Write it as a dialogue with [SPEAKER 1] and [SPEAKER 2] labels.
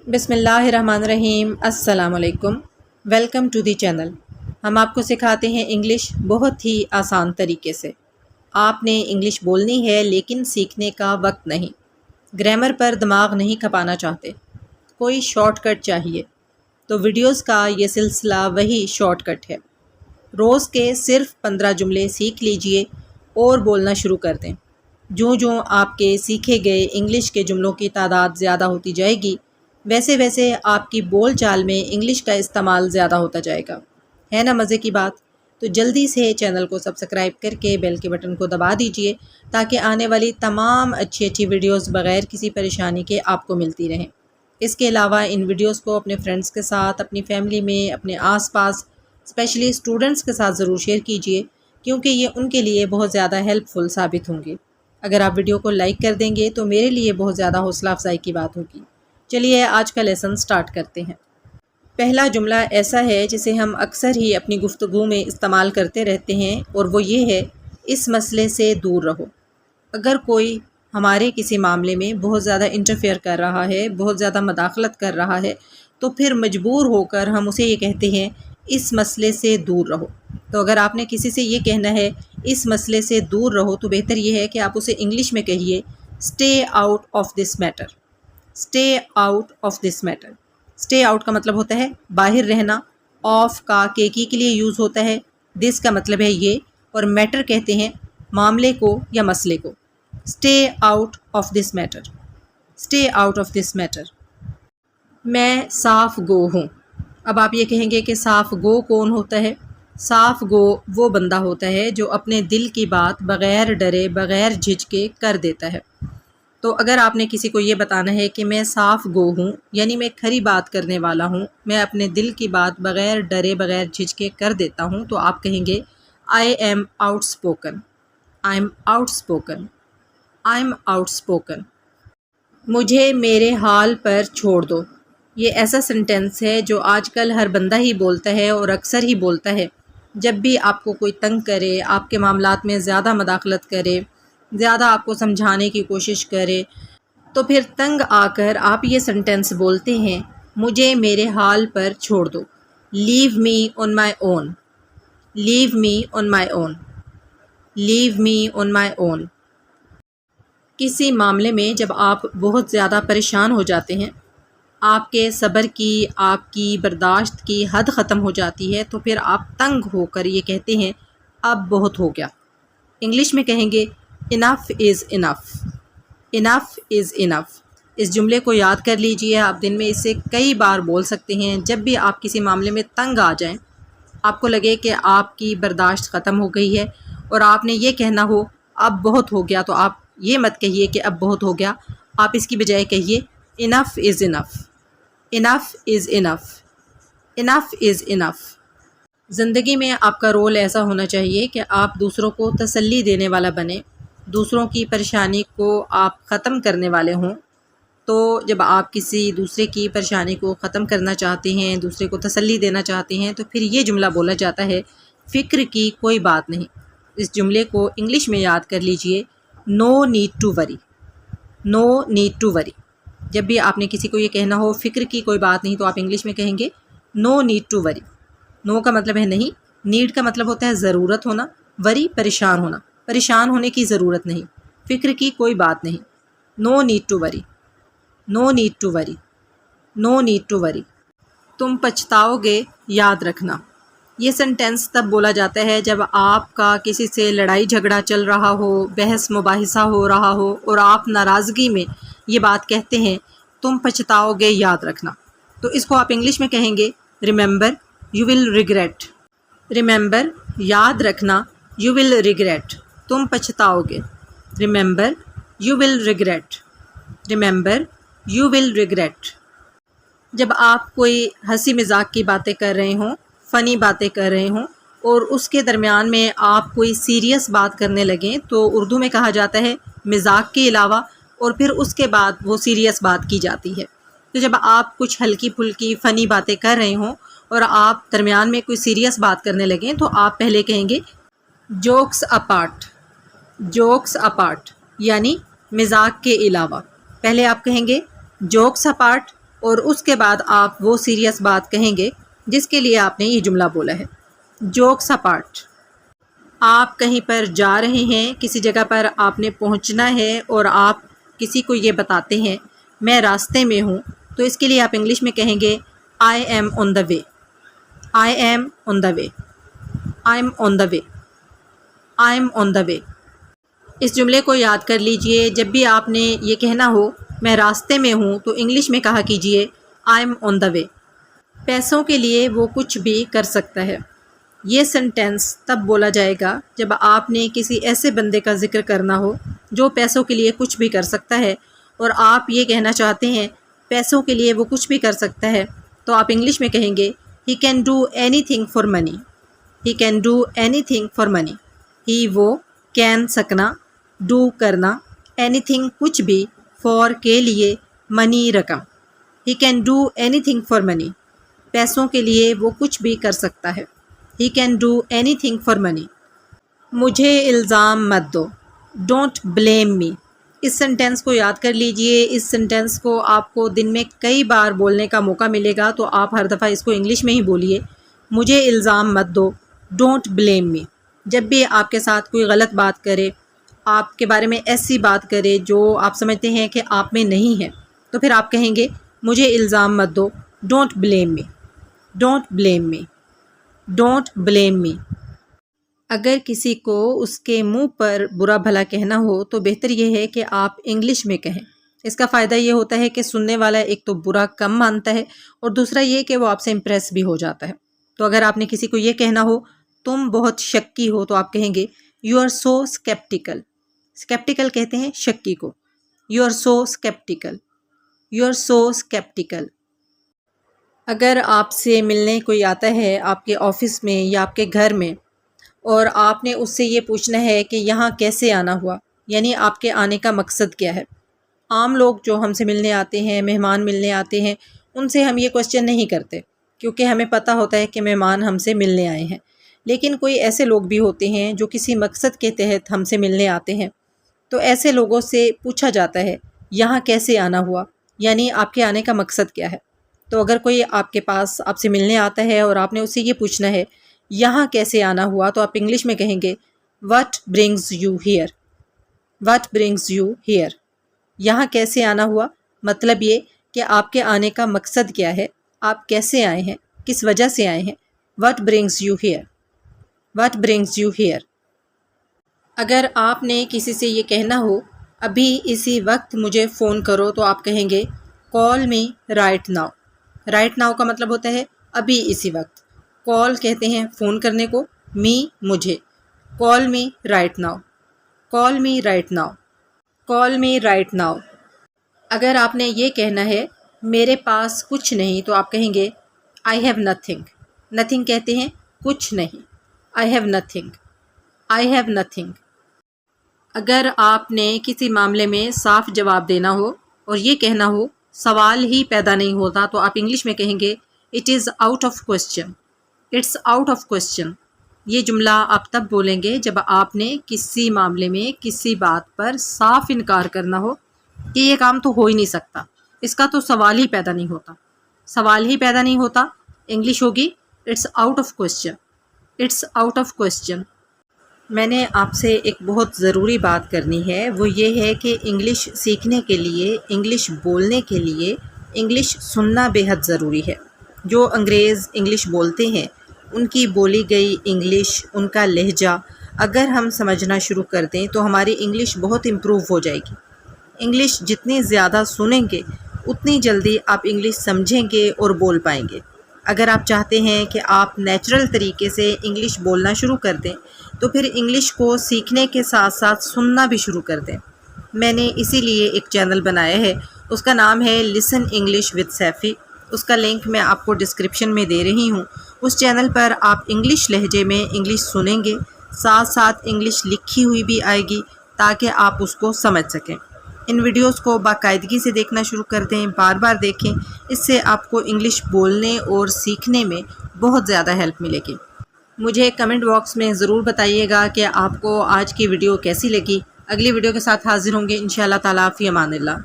[SPEAKER 1] بسم اللہ الرحمن الرحیم۔ السلام علیکم، ویلکم ٹو دی چینل۔ ہم آپ کو سکھاتے ہیں انگلش بہت ہی آسان طریقے سے۔ آپ نے انگلش بولنی ہے لیکن سیکھنے کا وقت نہیں، گرامر پر دماغ نہیں کھپانا چاہتے، کوئی شارٹ کٹ چاہیے تو ویڈیوز کا یہ سلسلہ وہی شارٹ کٹ ہے۔ روز کے صرف 15 جملے سیکھ لیجئے اور بولنا شروع کر دیں۔ جوں جوں آپ کے سیکھے گئے انگلش کے جملوں کی تعداد زیادہ ہوتی جائے گی، ویسے ویسے آپ کی بول چال میں انگلش کا استعمال زیادہ ہوتا جائے گا۔ ہے نا مزے کی بات؟ تو جلدی سے چینل کو سبسکرائب کر کے بیل کے بٹن کو دبا دیجئے تاکہ آنے والی تمام اچھی ویڈیوز بغیر کسی پریشانی کے آپ کو ملتی رہیں۔ اس کے علاوہ ان ویڈیوز کو اپنے فرینڈز کے ساتھ، اپنی فیملی میں، اپنے آس پاس اسپیشلی اسٹوڈنٹس کے ساتھ ضرور شیئر کیجئے کیونکہ یہ ان کے لیے بہت زیادہ ہیلپ فل ثابت ہوں گے۔ اگر آپ ویڈیو کو لائک کر دیں گے تو میرے لیے بہت زیادہ حوصلہ افزائی کی بات ہوگی۔ چلیے آج کا لیسن سٹارٹ کرتے ہیں۔ پہلا جملہ ایسا ہے جسے ہم اکثر ہی اپنی گفتگو میں استعمال کرتے رہتے ہیں اور وہ یہ ہے، اس مسئلے سے دور رہو۔ اگر کوئی ہمارے کسی معاملے میں بہت زیادہ انٹرفیئر کر رہا ہے، بہت زیادہ مداخلت کر رہا ہے، تو پھر مجبور ہو کر ہم اسے یہ کہتے ہیں، اس مسئلے سے دور رہو۔ تو اگر آپ نے کسی سے یہ کہنا ہے اس مسئلے سے دور رہو تو بہتر یہ ہے کہ آپ اسے انگلش میں کہیے، stay out of this matter. Stay out of this matter. Stay out کا مطلب ہوتا ہے باہر رہنا، آف کا کی کے لیے یوز ہوتا ہے، دس کا مطلب ہے یہ، اور میٹر کہتے ہیں معاملے کو یا مسئلے کو۔ Stay out of this matter. Stay out of this matter. میں صاف گو ہوں۔ اب آپ یہ کہیں گے کہ صاف گو کون ہوتا ہے؟ صاف گو وہ بندہ ہوتا ہے جو اپنے دل کی بات بغیر ڈرے بغیر جھجکے کر دیتا ہے۔ تو اگر آپ نے کسی کو یہ بتانا ہے کہ میں صاف گو ہوں، یعنی میں کھری بات کرنے والا ہوں، میں اپنے دل کی بات بغیر ڈرے بغیر جھجکے کر دیتا ہوں، تو آپ کہیں گے I am out spoken. I am out spoken. I am out spoken. مجھے میرے حال پر چھوڑ دو۔ یہ ایسا سنٹینس ہے جو آج کل ہر بندہ ہی بولتا ہے اور اکثر ہی بولتا ہے۔ جب بھی آپ کو کوئی تنگ کرے، آپ کے معاملات میں زیادہ مداخلت کرے، زیادہ آپ کو سمجھانے کی کوشش کرے، تو پھر تنگ آ کر آپ یہ سنٹینس بولتے ہیں، مجھے میرے حال پر چھوڑ دو۔ لیو می آن مائی اون۔ لیو می آن مائی اون۔ لیو می آن مائی اون۔ کسی معاملے میں جب آپ بہت زیادہ پریشان ہو جاتے ہیں، آپ کے صبر کی، آپ کی برداشت کی حد ختم ہو جاتی ہے، تو پھر آپ تنگ ہو کر یہ کہتے ہیں، اب بہت ہو گیا۔ انگلش میں کہیں گے انف از انف۔ انف از انف۔ اس جملے کو یاد کر لیجئے، آپ دن میں اسے کئی بار بول سکتے ہیں۔ جب بھی آپ کسی معاملے میں تنگ آ جائیں، آپ کو لگے کہ آپ کی برداشت ختم ہو گئی ہے اور آپ نے یہ کہنا ہو اب بہت ہو گیا، تو آپ یہ مت کہیے کہ اب بہت ہو گیا، آپ اس کی بجائے کہیے انف از انف۔ انف از انف۔ انف از انف۔ زندگی میں آپ کا رول ایسا ہونا چاہیے کہ آپ دوسروں کو تسلی دینے والا بنیں، دوسروں کی پریشانی کو آپ ختم کرنے والے ہوں۔ تو جب آپ کسی دوسرے کی پریشانی کو ختم کرنا چاہتے ہیں، دوسرے کو تسلی دینا چاہتے ہیں، تو پھر یہ جملہ بولا جاتا ہے، فکر کی کوئی بات نہیں۔ اس جملے کو انگلش میں یاد کر لیجئے، no need to worry. No need to worry. جب بھی آپ نے کسی کو یہ کہنا ہو فکر کی کوئی بات نہیں، تو آپ انگلش میں کہیں گے نو نیڈ ٹو وری۔ نو کا مطلب ہے نہیں، نیڈ کا مطلب ہوتا ہے ضرورت ہونا، وری پریشان ہونا، پریشان ہونے کی ضرورت نہیں، فکر کی کوئی بات نہیں۔ No need to worry. No need to worry. No need to worry. تم پچھتاؤ گے، یاد رکھنا۔ یہ سنٹینس تب بولا جاتا ہے جب آپ کا کسی سے لڑائی جھگڑا چل رہا ہو، بحث مباحثہ ہو رہا ہو اور آپ ناراضگی میں یہ بات کہتے ہیں، تم پچھتاؤ گے، یاد رکھنا۔ تو اس کو آپ انگلش میں کہیں گے، remember you will regret. Remember یاد رکھنا، یو ول ریگریٹ، تم پچھتاؤ گے۔ Remember you will regret. Remember you will regret. جب آپ کوئی ہنسی مذاق کی باتیں کر رہے ہوں، فنی باتیں کر رہے ہوں، اور اس کے درمیان میں آپ کوئی سیریس بات کرنے لگیں، تو اردو میں کہا جاتا ہے مذاق کے علاوہ، اور پھر اس کے بعد وہ سیریس بات کی جاتی ہے۔ تو جب آپ کچھ ہلکی پھلکی فنی باتیں کر رہے ہوں اور آپ درمیان میں کوئی سیریس بات کرنے لگیں، تو آپ پہلے کہیں گے جوکس اپارٹ۔ جوکس اپارٹ یعنی مذاق کے علاوہ۔ پہلے آپ کہیں گے جوکس اپارٹ اور اس کے بعد آپ وہ سیریس بات کہیں گے جس کے لیے آپ نے یہ جملہ بولا ہے۔ جوکس اپارٹ، آپ کہیں پر جا رہے ہیں، کسی جگہ پر آپ نے پہنچنا ہے اور آپ کسی کو یہ بتاتے ہیں میں راستے میں ہوں، تو اس کے لیے آپ انگلش میں کہیں گے I'm on the way, I'm on the way, I'm on the way, I'm on the way. اس جملے کو یاد کر لیجئے، جب بھی آپ نے یہ کہنا ہو میں راستے میں ہوں تو انگلش میں کہا کیجئے آئی ایم آن دا وے۔ پیسوں کے لیے وہ کچھ بھی کر سکتا ہے، یہ سینٹینس تب بولا جائے گا جب آپ نے کسی ایسے بندے کا ذکر کرنا ہو جو پیسوں کے لیے کچھ بھی کر سکتا ہے، اور آپ یہ کہنا چاہتے ہیں پیسوں کے لیے وہ کچھ بھی کر سکتا ہے، تو آپ انگلش میں کہیں گے he can do anything for money, he can do anything for money. He وہ، کین سکنا، ڈو کرنا، اینی تھنگ کچھ بھی، فار کے لیے، منی رقم۔ He can do anything for money, پیسوں کے لیے وہ کچھ بھی کر سکتا ہے۔ He can do anything for money. مجھے الزام مت دو، ڈونٹ بلیم می۔ اس سینٹینس کو یاد کر لیجئے، اس سینٹینس کو آپ کو دن میں کئی بار بولنے کا موقع ملے گا، تو آپ ہر دفعہ اس کو انگلش میں ہی بولیے، مجھے الزام مت دو، ڈونٹ بلیم می۔ جب بھی آپ کے ساتھ کوئی غلط بات کرے، آپ کے بارے میں ایسی بات کرے جو آپ سمجھتے ہیں کہ آپ میں نہیں ہے، تو پھر آپ کہیں گے مجھے الزام مت دو، don't blame me, don't blame me, don't blame me. اگر کسی کو اس کے منہ پر برا بھلا کہنا ہو تو بہتر یہ ہے کہ آپ انگلش میں کہیں۔ اس کا فائدہ یہ ہوتا ہے کہ سننے والا ایک تو برا کم مانتا ہے، اور دوسرا یہ کہ وہ آپ سے امپریس بھی ہو جاتا ہے۔ تو اگر آپ نے کسی کو یہ کہنا ہو تم بہت شکی ہو، تو آپ کہیں گے you are so sceptical. Sceptical کہتے ہیں شکی کو، you are so sceptical, you are so sceptical. اگر آپ سے ملنے کوئی آتا ہے آپ کے آفس میں یا آپ کے گھر میں، اور آپ نے اس سے یہ پوچھنا ہے کہ یہاں کیسے آنا ہوا، یعنی آپ کے آنے کا مقصد کیا ہے۔ عام لوگ جو ہم سے ملنے آتے ہیں، مہمان ملنے آتے ہیں، ان سے ہم یہ کوسچن نہیں کرتے، کیونکہ ہمیں پتہ ہوتا ہے کہ مہمان ہم سے ملنے آئے ہیں۔ لیکن کوئی ایسے لوگ بھی ہوتے ہیں جو کسی مقصد کے تحت ہم سے ملنے آتے ہیں، تو ایسے لوگوں سے پوچھا جاتا ہے یہاں کیسے آنا ہوا، یعنی آپ کے آنے کا مقصد کیا ہے۔ تو اگر کوئی آپ کے پاس آپ سے ملنے آتا ہے اور آپ نے اسے یہ پوچھنا ہے یہاں کیسے آنا ہوا، تو آپ انگلش میں کہیں گے what brings you here, what brings you here. یہاں کیسے آنا ہوا مطلب یہ کہ آپ کے آنے کا مقصد کیا ہے، آپ کیسے آئے ہیں، کس وجہ سے آئے ہیں۔ What brings you here, what brings you here. اگر آپ نے کسی سے یہ کہنا ہو ابھی اسی وقت مجھے فون کرو، تو آپ کہیں گے کال می رائٹ ناؤ۔ رائٹ ناؤ کا مطلب ہوتا ہے ابھی اسی وقت۔ کال کہتے ہیں فون کرنے کو، می مجھے، کال می رائٹ ناؤ، کال می رائٹ ناؤ، کال می رائٹ ناؤ۔ اگر آپ نے یہ کہنا ہے میرے پاس کچھ نہیں، تو آپ کہیں گے آئی ہیو نتھنگ۔ نتھنگ کہتے ہیں کچھ نہیں، I have nothing, I have nothing. اگر آپ نے کسی معاملے میں صاف جواب دینا ہو اور یہ کہنا ہو سوال ہی پیدا نہیں ہوتا، تو آپ انگلش میں کہیں گے it is out of question, it's out of question. یہ جملہ آپ تب بولیں گے جب آپ نے کسی معاملے میں کسی بات پر صاف انکار کرنا ہو کہ یہ کام تو ہو ہی نہیں سکتا، اس کا تو سوال ہی پیدا نہیں ہوتا۔ سوال ہی پیدا نہیں ہوتا، انگلش ہوگی it's out of question, it's out of question. میں نے آپ سے ایک بہت ضروری بات کرنی ہے، وہ یہ ہے کہ انگلش سیکھنے کے لیے، انگلش بولنے کے لیے انگلش سننا بے حد ضروری ہے۔ جو انگریز انگلش بولتے ہیں ان کی بولی گئی انگلش، ان کا لہجہ اگر ہم سمجھنا شروع کر دیں تو ہماری انگلش بہت امپروو ہو جائے گی۔ انگلش جتنی زیادہ سنیں گے اتنی جلدی آپ انگلش سمجھیں گے اور بول پائیں گے۔ اگر آپ چاہتے ہیں کہ آپ نیچرل طریقے سے انگلش بولنا شروع کر دیں تو پھر انگلش کو سیکھنے کے ساتھ ساتھ سننا بھی شروع کر دیں۔ میں نے اسی لیے ایک چینل بنایا ہے، اس کا نام ہے لسن انگلش وتھ سیفی۔ اس کا لنک میں آپ کو ڈسکرپشن میں دے رہی ہوں۔ اس چینل پر آپ انگلش لہجے میں انگلش سنیں گے، ساتھ ساتھ انگلش لکھی ہوئی بھی آئے گی تاکہ آپ اس کو سمجھ سکیں۔ ان ویڈیوز کو باقاعدگی سے دیکھنا شروع کر دیں، بار بار دیکھیں، اس سے آپ کو انگلش بولنے اور سیکھنے میں بہت زیادہ ہیلپ ملے گی۔ مجھے کمنٹ باکس میں ضرور بتائیے گا کہ آپ کو آج کی ویڈیو کیسی لگی۔ اگلی ویڈیو کے ساتھ حاضر ہوں گے انشاءاللہ تعالیٰ، فی امان اللہ۔